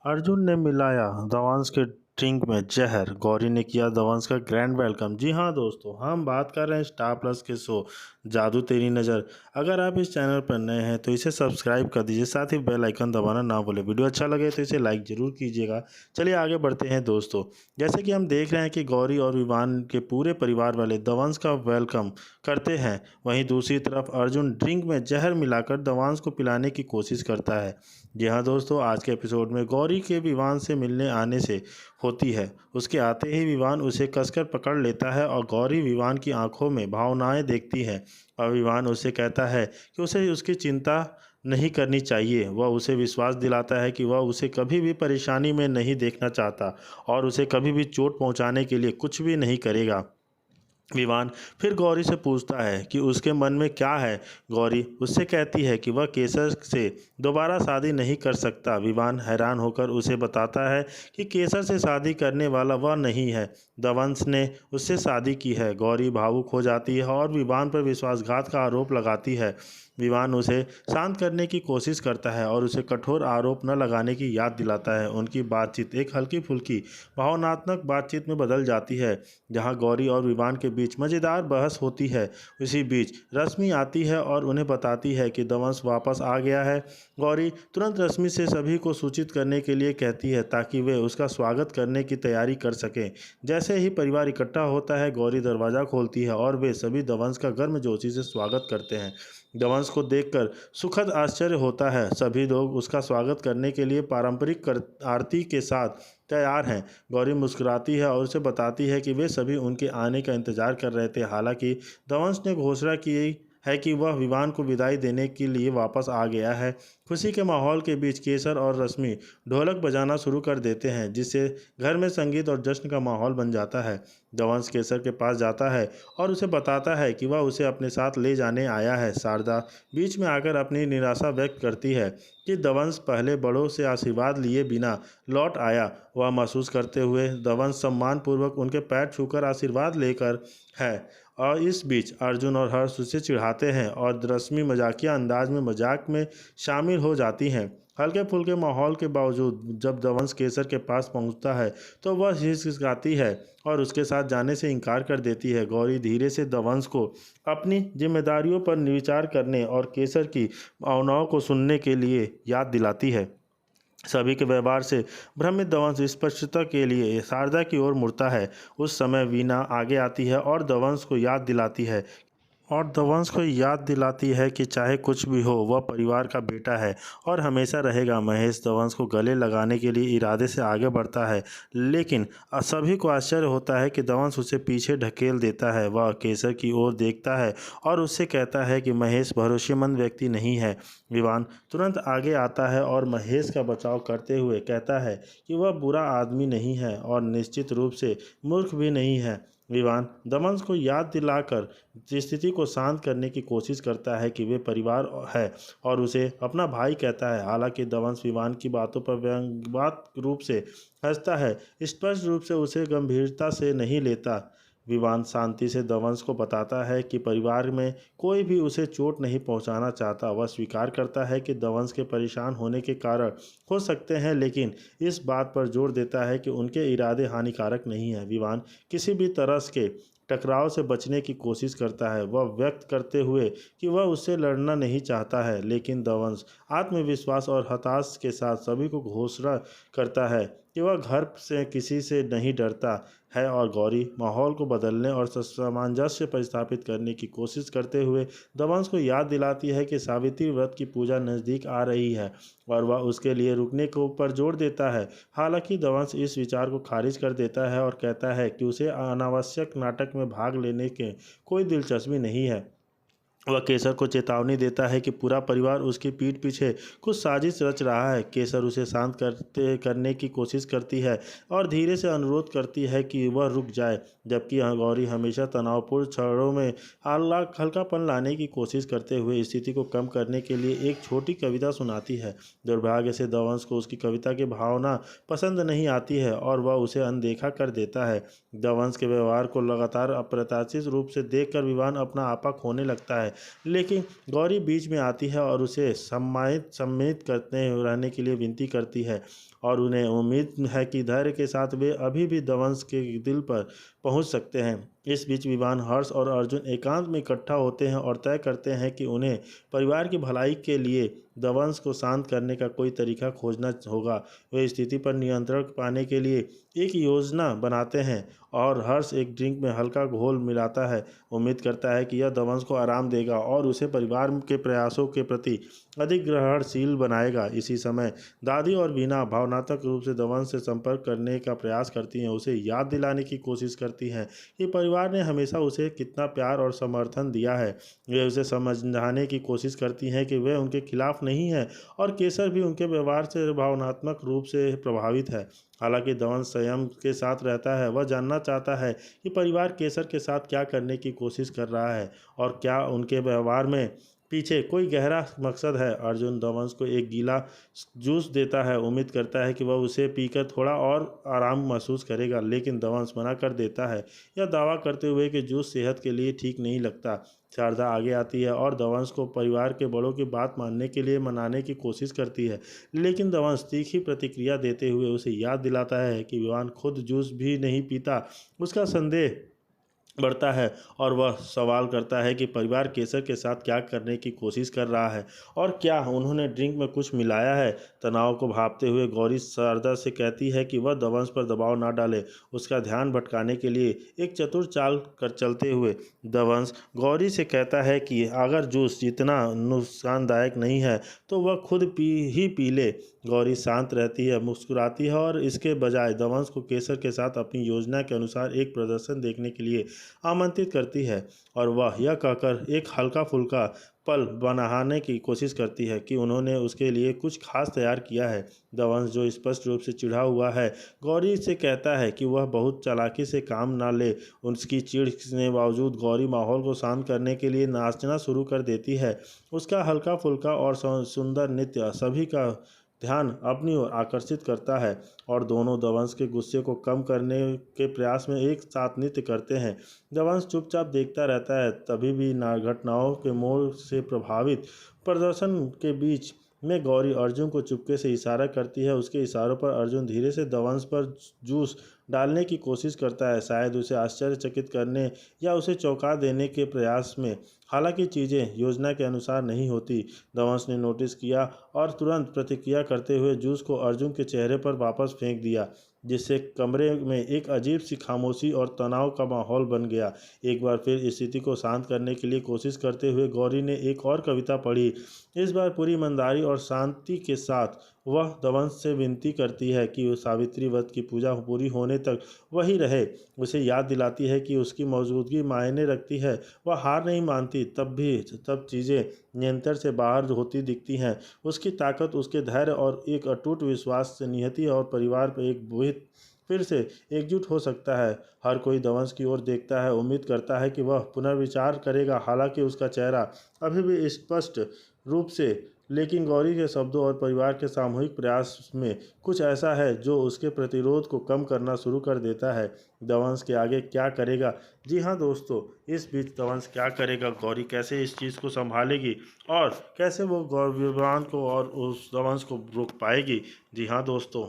अर्जुन ने मिलाया दवांश के ड्रिंक में जहर। गौरी ने किया दवांश का ग्रैंड वेलकम। जी हाँ दोस्तों, हम बात कर रहे हैं स्टार प्लस के शो जादू तेरी नज़र। अगर आप इस चैनल पर नए हैं तो इसे सब्सक्राइब कर दीजिए, साथ ही बेल आइकन दबाना ना भूलें। वीडियो अच्छा लगे तो इसे लाइक ज़रूर कीजिएगा। चलिए आगे बढ़ते हैं दोस्तों। जैसे कि हम देख रहे हैं कि गौरी और विवान के पूरे परिवार वाले दवांश का वेलकम करते हैं, वहीं दूसरी तरफ अर्जुन ड्रिंक में जहर मिलाकर दवांश को पिलाने की कोशिश करता है। जी हाँ दोस्तों, आज के एपिसोड में गौरी के विवान से मिलने आने से होती है। उसके आते ही विवान उसे कसकर पकड़ लेता है और गौरी विवान की आंखों में भावनाएं देखती है और विवान उसे कहता है कि उसे उसकी चिंता नहीं करनी चाहिए। वह उसे विश्वास दिलाता है कि वह उसे कभी भी परेशानी में नहीं देखना चाहता और उसे कभी भी चोट पहुंचाने के लिए कुछ भी नहीं करेगा। विवान फिर गौरी से पूछता है कि उसके मन में क्या है। गौरी उससे कहती है कि वह केसर से दोबारा शादी नहीं कर सकता। विवान हैरान होकर उसे बताता है कि केसर से शादी करने वाला वह नहीं है, दवंश ने उससे शादी की है। गौरी भावुक हो जाती है और विवान पर विश्वासघात का आरोप लगाती है। विवान उसे शांत करने की कोशिश करता है और उसे कठोर आरोप न लगाने की याद दिलाता है। उनकी बातचीत एक हल्की फुल्की भावनात्मक बातचीत में बदल जाती है, जहां गौरी और विवान के बीच मज़ेदार बहस होती है। इसी बीच रश्मि आती है और उन्हें बताती है कि दवंश वापस आ गया है। गौरी तुरंत रश्मि से सभी को सूचित करने के लिए कहती है ताकि वे उसका स्वागत करने की तैयारी कर सकें। जैसे ही परिवार इकट्ठा होता है, गौरी दरवाज़ा खोलती है और वे सभी दवंश का गर्मजोशी से स्वागत करते हैं। दवंश को देखकर सुखद आश्चर्य होता है। सभी लोग उसका स्वागत करने के लिए पारंपरिक आरती के साथ तैयार हैं। गौरी मुस्कुराती है और उसे बताती है कि वे सभी उनके आने का इंतजार कर रहे थे। हालांकि दवंश ने घोषणा की है कि वह विवान को विदाई देने के लिए वापस आ गया है। खुशी के माहौल के बीच केसर और रश्मि ढोलक बजाना शुरू कर देते हैं, जिससे घर में संगीत और जश्न का माहौल बन जाता है। दवंश केसर के पास जाता है और उसे बताता है कि वह उसे अपने साथ ले जाने आया है। शारदा बीच में आकर अपनी निराशा व्यक्त करती है कि दवंश पहले बड़ों से आशीर्वाद लिए बिना लौट आया। वह महसूस करते हुए दवंश सम्मानपूर्वक उनके पैर छूकर आशीर्वाद लेकर है। और इस बीच अर्जुन और हर्ष उसे चिढ़ाते हैं और रश्मि मजाकिया अंदाज में मजाक में शामिल हो जाती हैं। हल्के फुल्के माहौल के बावजूद जब दवंश केसर के पास पहुंचता है तो वह हिचकिचाती है और उसके साथ जाने से इनकार कर देती है। गौरी धीरे से दवंश को अपनी जिम्मेदारियों पर विचार करने और केसर की भावनाओं को सुनने के लिए याद दिलाती है। सभी के व्यवहार से भ्रमित दवंश स्पष्टता के लिए शारदा की ओर मुड़ता है। उस समय वीना आगे आती है और दवंश को याद दिलाती है कि चाहे कुछ भी हो, वह परिवार का बेटा है और हमेशा रहेगा। महेश दवंश को गले लगाने के लिए इरादे से आगे बढ़ता है, लेकिन सभी को आश्चर्य होता है कि दवंश उसे पीछे ढकेल देता है। वह केसर की ओर देखता है और उससे कहता है कि महेश भरोसेमंद व्यक्ति नहीं है। विवान तुरंत आगे आता है और महेश का बचाव करते हुए कहता है कि वह बुरा आदमी नहीं है और निश्चित रूप से मूर्ख भी नहीं है। विवान दवंश को याद दिलाकर स्थिति को शांत करने की कोशिश करता है कि वे परिवार है और उसे अपना भाई कहता है। हालांकि दवंश विवान की बातों पर व्यंग्यात्मक रूप से हंसता है, स्पष्ट रूप से उसे गंभीरता से नहीं लेता। विवान शांति से दवंश को बताता है कि परिवार में कोई भी उसे चोट नहीं पहुंचाना चाहता। वह स्वीकार करता है कि दवंश के परेशान होने के कारण हो सकते हैं, लेकिन इस बात पर जोर देता है कि उनके इरादे हानिकारक नहीं हैं। विवान किसी भी तरह के टकराव से बचने की कोशिश करता है, वह व्यक्त करते हुए कि वह उससे लड़ना नहीं चाहता है, लेकिन दवंश आत्मविश्वास और हताश के साथ सभी को घोषणा करता है कि वह घर से किसी से नहीं डरता है। और गौरी माहौल को बदलने और सामंजस्य पर स्थापित करने की कोशिश करते हुए दवंश को याद दिलाती है कि सावित्री व्रत की पूजा नज़दीक आ रही है और वह उसके लिए रुकने के ऊपर जोर देता है। हालांकि दवंश इस विचार को खारिज कर देता है और कहता है कि उसे अनावश्यक नाटक में भाग लेने के कोई दिलचस्पी नहीं है। वह केसर को चेतावनी देता है कि पूरा परिवार उसकी पीठ पीछे कुछ साजिश रच रहा है। केसर उसे शांत करने की कोशिश करती है और धीरे से अनुरोध करती है कि वह रुक जाए, जबकि गौरी हमेशा तनावपूर्ण क्षणों में हल्कापन लाने की कोशिश करते हुए स्थिति को कम करने के लिए एक छोटी कविता सुनाती है। दुर्भाग्य से दवंश को उसकी कविता की भावना पसंद नहीं आती है और वह उसे अनदेखा कर देता है। दवंश के व्यवहार को लगातार अप्रत्याशित रूप से देखकर विवान अपना आपा खोने लगता है। लेकिन गौरी बीच में आती है और उसे सम्मिलित करते रहने के लिए विनती करती है और उन्हें उम्मीद है कि धैर्य के साथ वे अभी भी दवंश के दिल पर पहुंच सकते हैं। इस बीच विवान, हर्ष और अर्जुन एकांत में इकट्ठा होते हैं और तय करते हैं कि उन्हें परिवार की भलाई के लिए दवंश को शांत करने का कोई तरीका खोजना होगा। वे स्थिति पर नियंत्रण पाने के लिए एक योजना बनाते हैं और हर्ष एक ड्रिंक में हल्का घोल मिलाता है, उम्मीद करता है कि यह दवंश को आराम देगा और उसे परिवार के प्रयासों के प्रति अधिक ग्रहणशील बनाएगा। इसी समय दादी और बीना भावनात्मक रूप से दवंश से संपर्क करने का प्रयास करती हैं, उसे याद दिलाने की कोशिश करती हैं कि परिवार ने हमेशा उसे कितना प्यार और समर्थन दिया है। वे उसे समझाने की कोशिश करती हैं कि वे उनके खिलाफ नहीं है और केसर भी उनके व्यवहार से भावनात्मक रूप से प्रभावित है। हालांकि दवंश संयम के साथ रहता है, वह जानना चाहता है कि परिवार केसर के साथ क्या करने की कोशिश कर रहा है और क्या उनके व्यवहार में पीछे कोई गहरा मकसद है। अर्जुन दवंश को एक गीला जूस देता है, उम्मीद करता है कि वह उसे पीकर थोड़ा और आराम महसूस करेगा, लेकिन दवंश मना कर देता है, यह दावा करते हुए कि जूस सेहत के लिए ठीक नहीं लगता। शारदा आगे आती है और दवंश को परिवार के बड़ों की बात मानने के लिए मनाने की कोशिश करती है, लेकिन दवंश तीखी प्रतिक्रिया देते हुए उसे याद दिलाता है कि विवान खुद जूस भी नहीं पीता। उसका संदेह बढ़ता है और वह सवाल करता है कि परिवार केसर के साथ क्या करने की कोशिश कर रहा है और क्या उन्होंने ड्रिंक में कुछ मिलाया है। तनाव को भांपते हुए गौरी शारदा से कहती है कि वह दवंश पर दबाव ना डाले। उसका ध्यान भटकाने के लिए एक चतुर चाल कर चलते हुए दवंश गौरी से कहता है कि अगर जूस जितना नुकसानदायक नहीं है तो वह खुद पी ले। गौरी शांत रहती है, मुस्कुराती है और इसके बजाय दवंश को केसर के साथ अपनी योजना के अनुसार एक प्रदर्शन देखने के लिए आमंत्रित करती है और वह यह कहकर एक हल्का फुल्का पल बनाने की कोशिश करती है कि उन्होंने उसके लिए कुछ खास तैयार किया है। दवंश, जो स्पष्ट रूप से चिढ़ा हुआ है, गौरी से कहता है कि वह बहुत चालाकी से काम ना ले। उसकी चिढ़ के बावजूद गौरी माहौल को शांत करने के लिए नाचना शुरू कर देती है। उसका हल्का फुल्का और सुंदर नृत्य सभी का ध्यान अपनी ओर आकर्षित करता है और दोनों दवंश के गुस्से को कम करने के प्रयास में एक साथ नृत्य करते हैं। दवंश चुपचाप देखता रहता है, तभी भी घटनाओं के मोड़ से प्रभावित प्रदर्शन के बीच में गौरी अर्जुन को चुपके से इशारा करती है। उसके इशारों पर अर्जुन धीरे से दवंश पर जूस डालने की कोशिश करता है, शायद उसे आश्चर्यचकित करने या उसे चौंका देने के प्रयास में। हालांकि चीज़ें योजना के अनुसार नहीं होती। दवंश ने नोटिस किया और तुरंत प्रतिक्रिया करते हुए जूस को अर्जुन के चेहरे पर वापस फेंक दिया, जिससे कमरे में एक अजीब सी खामोशी और तनाव का माहौल बन गया। एक बार फिर स्थिति को शांत करने के लिए कोशिश करते हुए गौरी ने एक और कविता पढ़ी। इस बार पूरी ईमानदारी और शांति के साथ वह दवंश से विनती करती है कि वह सावित्री व्रत की पूजा पूरी होने तक वही रहे। उसे याद दिलाती है कि उसकी मौजूदगी मायने रखती है। वह हार नहीं मानती, तब चीज़ें नियंत्रण से बाहर होती दिखती हैं। उसकी ताकत उसके धैर्य और एक अटूट विश्वास से नियति और परिवार पर एक फिर से एकजुट हो सकता है। हर कोई दवंश की ओर देखता है, उम्मीद करता है कि वह पुनर्विचार करेगा। हालांकि उसका चेहरा अभी भी स्पष्ट रूप से, लेकिन गौरी के शब्दों और परिवार के सामूहिक प्रयास में कुछ ऐसा है जो उसके प्रतिरोध को कम करना शुरू कर देता है। दवंश के आगे क्या करेगा? जी हाँ दोस्तों, इस बीच दवंश क्या करेगा, गौरी कैसे इस चीज़ को संभालेगी और कैसे वो विवान को और उस दवंश को रोक पाएगी? जी हाँ दोस्तों।